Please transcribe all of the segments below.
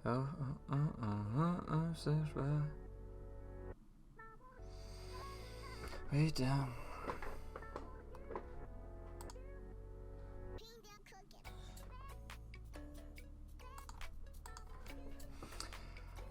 Way down.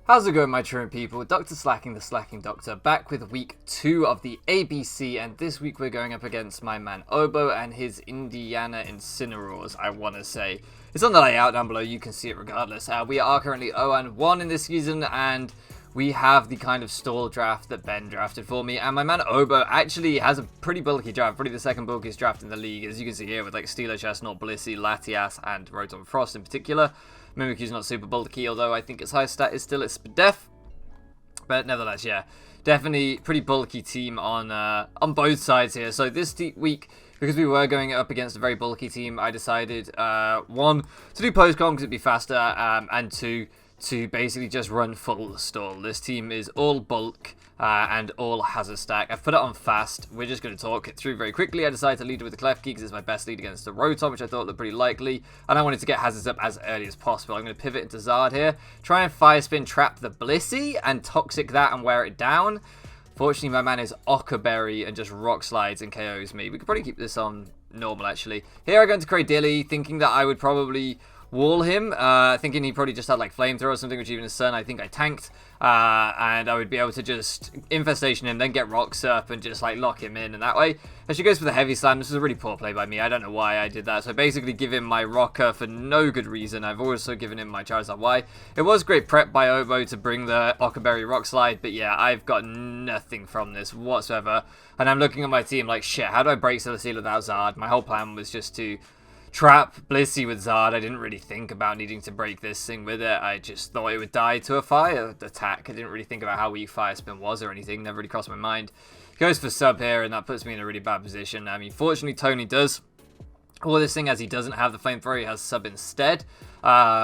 How's it going, my truant people? Dr. Slacking, the Slacking Doctor, back with week 2 of the ABC, and this week we're going up against my man Obo and his Indiana Incineroars, I want to say. It's on the layout down below, you can see it regardless. We are currently 0-1 in this season, and we have the kind of stall draft that Ben drafted for me, and my man Obo actually has a pretty bulky draft, probably the second bulkiest draft in the league, as you can see here, with like Steeler, Chestnut, Blissey, Latias, and Rotom Frost in particular. Mimikyu's not super bulky, although I think its highest stat is still its def. But nevertheless, yeah, definitely pretty bulky team on both sides here. So this week, because we were going up against a very bulky team, I decided, 1, to do post-com because it'd be faster, and 2, to basically just run full stall. This team is all bulk and all hazard stack. I've put it on fast. We're just going to talk it through very quickly. I decided to lead it with the Klefki because it's my best lead against the Rotom, which I thought looked pretty likely, and I wanted to get hazards up as early as possible. I'm going to pivot into Zard here, try and Fire Spin trap the Blissey and Toxic that and wear it down. Fortunately, my man is Ockerberry and just Rock Slides and KOs me. We could probably keep this on normal, actually. Here I go into Cradilly, thinking that I would probably wall him, thinking he probably just had like flamethrower or something, which even his son, I think I tanked, and I would be able to just infestation him, then get rocks up and just like lock him in, and that way. As she goes for the heavy slam, this is a really poor play by me. I don't know why I did that. So I basically give him my rocker for no good reason. I've also given him my Charizard Y. It was great prep by Obo to bring the Ockerberry Rock Slide, but yeah, I've got nothing from this whatsoever, and I'm looking at my team like, shit, how do I break Celesteela without Zard? My whole plan was just to trap Blissey with Zard. I didn't really think about needing to break this thing with it. I just thought it would die to a fire attack. I didn't really think about how weak Fire Spin was or anything. Never really crossed my mind. Goes for sub here, and that puts me in a really bad position. I mean, fortunately, Tony does all this thing as he doesn't have the flamethrower. He has sub instead,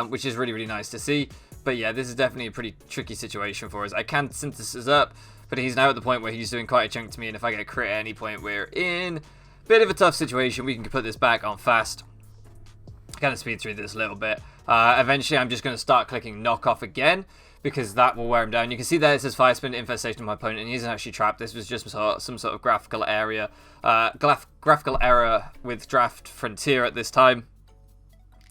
which is really, really nice to see. But yeah, this is definitely a pretty tricky situation for us. I can synthesis up, but he's now at the point where he's doing quite a chunk to me, and if I get a crit at any point, we're in a bit of a tough situation. We can put this back on fast. Kind of speed through this a little bit. Eventually, I'm just going to start clicking knockoff again because that will wear him down. You can see there it says Fire Spin infestation of my opponent, and he isn't actually trapped. This was just some sort of graphical error with Draft Frontier at this time.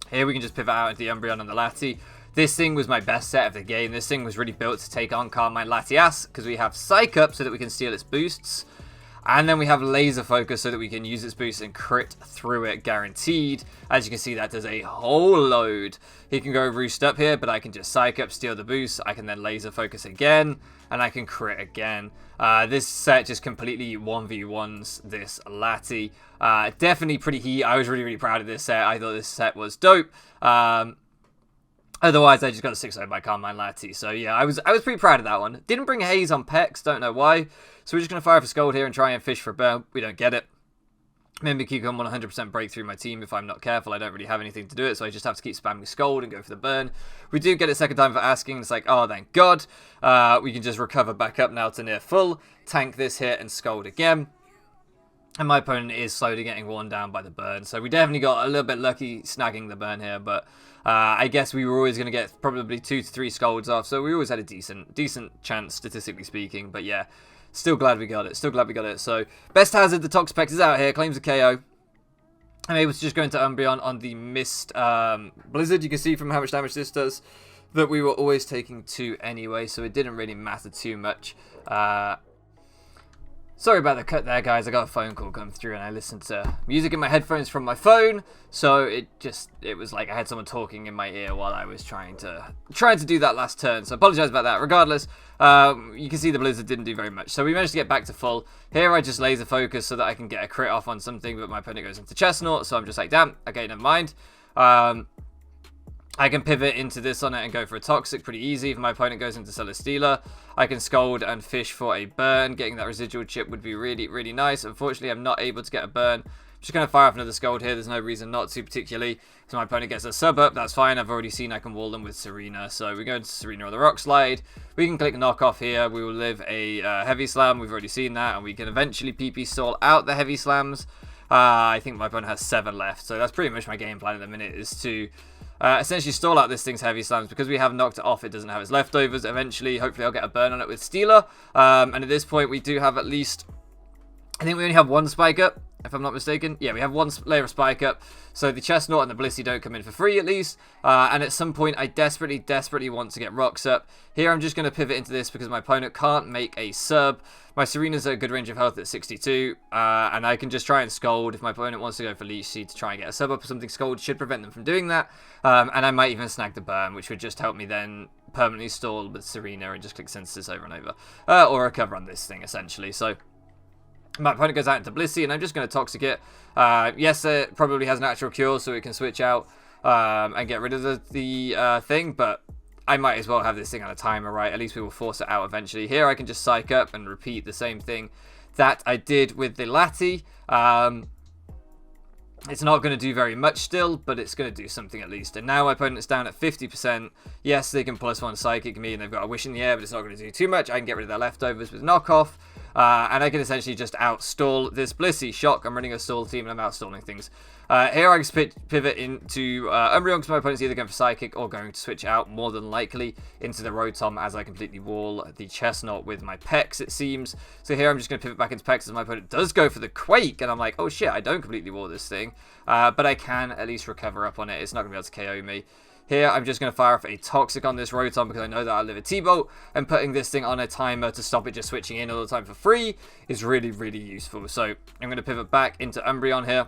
Here we can just pivot out into the Umbreon and the Lati. This thing was my best set of the game. This thing was really built to take on Carmine Latias because we have Psych up so that we can steal its boosts. And then we have Laser Focus so that we can use its boost and crit through it, guaranteed. As you can see, that does a whole load. He can go Roost up here, but I can just Psych up, steal the boost. I can then Laser Focus again, and I can crit again. This set just completely 1v1s this Lati. Definitely pretty heat. I was really, really proud of this set. I thought this set was dope. Otherwise, I just got a 6-0 by Carmine Lati. So yeah, I was pretty proud of that one. Didn't bring Haze on Pex, don't know why. So we're just going to fire for Scold here and try and fish for a burn. We don't get it. Mimikyu can 100% break through my team if I'm not careful. I don't really have anything to do it, so I just have to keep spamming Scold and go for the burn. We do get it second time for asking. It's like, oh, thank God. We can just recover back up now to near full. Tank this hit and Scold again. And my opponent is slowly getting worn down by the burn. So we definitely got a little bit lucky snagging the burn here, but I guess we were always going to get probably 2 to 3 Scolds off, so we always had a decent chance, statistically speaking. But yeah, still glad we got it. So best hazard, the Toxapex is out here, claims a KO. I'm able to just go into Umbreon on the Mist Blizzard. You can see from how much damage this does that we were always taking 2 anyway, so it didn't really matter too much. Sorry about the cut there, guys. I got a phone call come through and I listened to music in my headphones from my phone. So it was like I had someone talking in my ear while I was trying to do that last turn. So I apologize about that. Regardless, you can see the Blizzard didn't do very much. So we managed to get back to full. Here I just laser focus so that I can get a crit off on something, but my opponent goes into Chestnut. So I'm just like, damn, okay, never mind. I can pivot into this on it and go for a Toxic pretty easy. If my opponent goes into Celesteela, I can Scold and fish for a burn. Getting that residual chip would be really, really nice. Unfortunately, I'm not able to get a burn. I'm just going to fire off another Scold here. There's no reason not to particularly. So my opponent gets a sub up. That's fine. I've already seen I can wall them with Serena. So we go into Serena or the Rock Slide. We can click knock off here. We will live a Heavy Slam. We've already seen that. And we can eventually PP stall out the Heavy Slams. I think my opponent has 7 left. So that's pretty much my game plan at the minute, is to essentially stall out this thing's heavy slams. Because we have knocked it off, it doesn't have its leftovers. Eventually, hopefully I'll get a burn on it with Stealer. And at this point, we do have at least... I think we only have one spike up, if I'm not mistaken. Yeah, we have one layer of spike up. So the Chestnut and the Blissey don't come in for free, at least. And at some point, I desperately want to get rocks up. Here, I'm just going to pivot into this because my opponent can't make a sub. My Serena's at a good range of health at 62. And I can just try and Scold if my opponent wants to go for Leech Seed to try and get a sub up or something. Scold should prevent them from doing that. And I might even snag the burn, which would just help me then permanently stall with Serena and just click Synthesis over and over. Or recover on this thing, essentially. So... my opponent goes out into Blissey, and I'm just going to Toxic it. Yes, it probably has Natural Cure, so it can switch out and get rid of the thing, but I might as well have this thing on a timer, right? At least we will force it out eventually. Here, I can just Psych up and repeat the same thing that I did with the Lati. It's not going to do very much still, but it's going to do something at least. And now my opponent's down at 50%. Yes, they can +1 Psychic me, and they've got a Wish in the air, but it's not going to do too much. I can get rid of their leftovers with Knockoff. And I can essentially just outstall this Blissey. Shock, I'm running a stall team and I'm outstalling things. Here I can pivot into Umbreon because my opponent's either going for Psychic or going to switch out, more than likely, into the Rotom as I completely wall the Chestnut with my Pex, it seems. So here I'm just going to pivot back into Pex as my opponent does go for the Quake, and I'm like, oh shit, I don't completely wall this thing. But I can at least recover up on it. It's not going to be able to KO me. Here, I'm just going to fire off a Toxic on this Rotom because I know that I'll live a T-Bolt, and putting this thing on a timer to stop it just switching in all the time for free is really useful. So I'm going to pivot back into Umbreon here.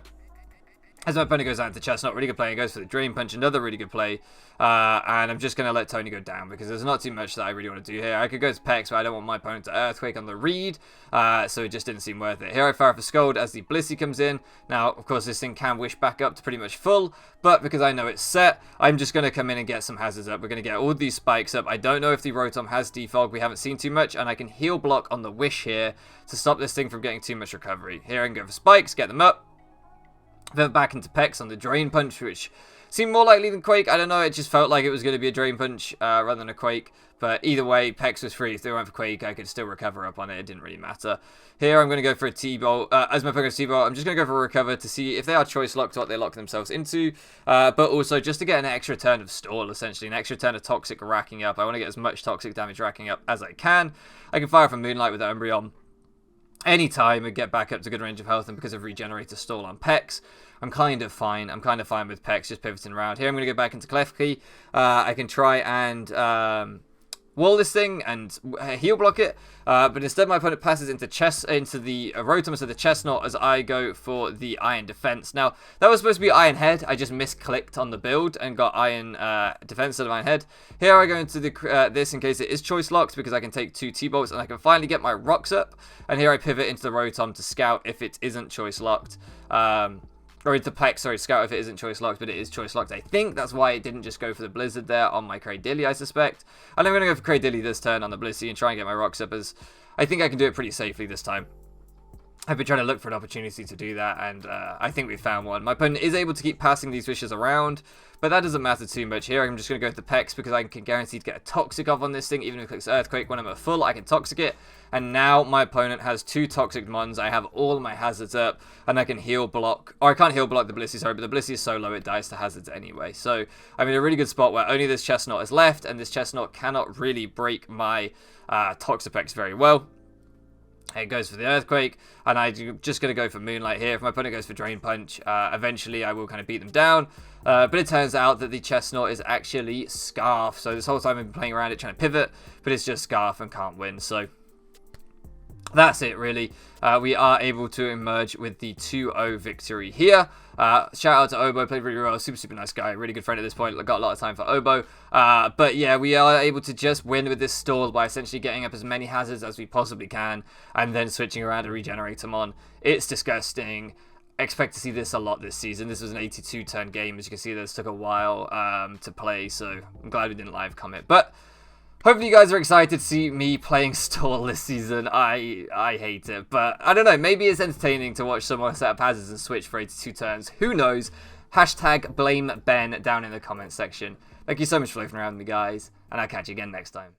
As my opponent goes out into Chestnut, really good play, and goes for the Drain Punch, another really good play. And I'm just going to let Tony go down because there's not too much that I really want to do here. I could go to Pex, but I don't want my opponent to Earthquake on the read, so it just didn't seem worth it. Here I fire off a Scold as the Blissey comes in. Now, of course, this thing can wish back up to pretty much full, but because I know it's set, I'm just going to come in and get some hazards up. We're going to get all these spikes up. I don't know if the Rotom has Defog. We haven't seen too much, and I can Heal Block on the Wish here to stop this thing from getting too much recovery. Here I can go for spikes, get them up. Then back into Pex on the Drain Punch, which seemed more likely than Quake. I don't know, it just felt like it was going to be a Drain Punch rather than a Quake. But either way, Pex was free. If they went for Quake, I could still recover up on it. It didn't really matter. Here, I'm going to go for a T-Bolt. As my opponent goes T-Bolt, I'm just going to go for a Recover to see if they are choice locked, what they lock themselves into. But also just to get an extra turn of Stall, essentially. An extra turn of Toxic racking up. I want to get as much Toxic damage racking up as I can. I can fire off a Moonlight with the Umbreon anytime and get back up to good range of health, and because of Regenerator Stall on Pex, I'm kind of fine. I'm kind of fine with Pex, just pivoting around. Here I'm going to go back into Klefki. I can try and wall this thing and heal block it, but instead my opponent passes into the Rotom, so the Chestnut, as I go for the Iron Defense. Now, that was supposed to be Iron Head. I just misclicked on the build and got Iron Defense instead of Iron Head. Here I go into the this in case it is choice locked, because I can take 2 T-Bolts and I can finally get my rocks up. And here I pivot into the Rotom to scout if it isn't choice locked. Or into Pex, sorry, scout if it isn't choice locked, but it is choice locked. I think that's why it didn't just go for the Blizzard there on my Cradilly, I suspect. And I'm going to go for Cradilly this turn on the Blissey and try and get my rocks up, as I think I can do it pretty safely this time. I've been trying to look for an opportunity to do that, and I think we found one. My opponent is able to keep passing these wishes around, but that doesn't matter too much. Here I'm just going to go with the Pex because I can guarantee to get a Toxic off on this thing. Even if it clicks Earthquake when I'm at full, I can Toxic it. And now my opponent has 2 Toxic Mons. I have all my hazards up, and I can heal block. Or I can't heal block the Blissey, sorry, but the Blissey is so low it dies to hazards anyway. So I'm in a really good spot where only this Chestnut is left, and this Chestnut cannot really break my Toxapex very well. It goes for the Earthquake, and I'm just going to go for Moonlight here. If my opponent goes for Drain Punch, eventually I will kind of beat them down. But it turns out that the Chestnut is actually Scarf. So this whole time I've been playing around it trying to pivot, but it's just Scarf and can't win. So that's it, really. We are able to emerge with the 2-0 victory here. Shout out to Obo, played really well. Super nice guy. Really good friend at this point. Got a lot of time for Obo. But yeah, we are able to just win with this stall by essentially getting up as many hazards as we possibly can and then switching around to regenerate them on. It's disgusting. Expect to see this a lot this season. This was an 82-turn game. As you can see, this took a while to play, so I'm glad we didn't live comment. But hopefully you guys are excited to see me playing stall this season. I hate it, but I don't know. Maybe it's entertaining to watch someone set up hazards and switch for 82 turns. Who knows? Hashtag blame Ben down in the comments section. Thank you so much for loafing around with me, guys, and I'll catch you again next time.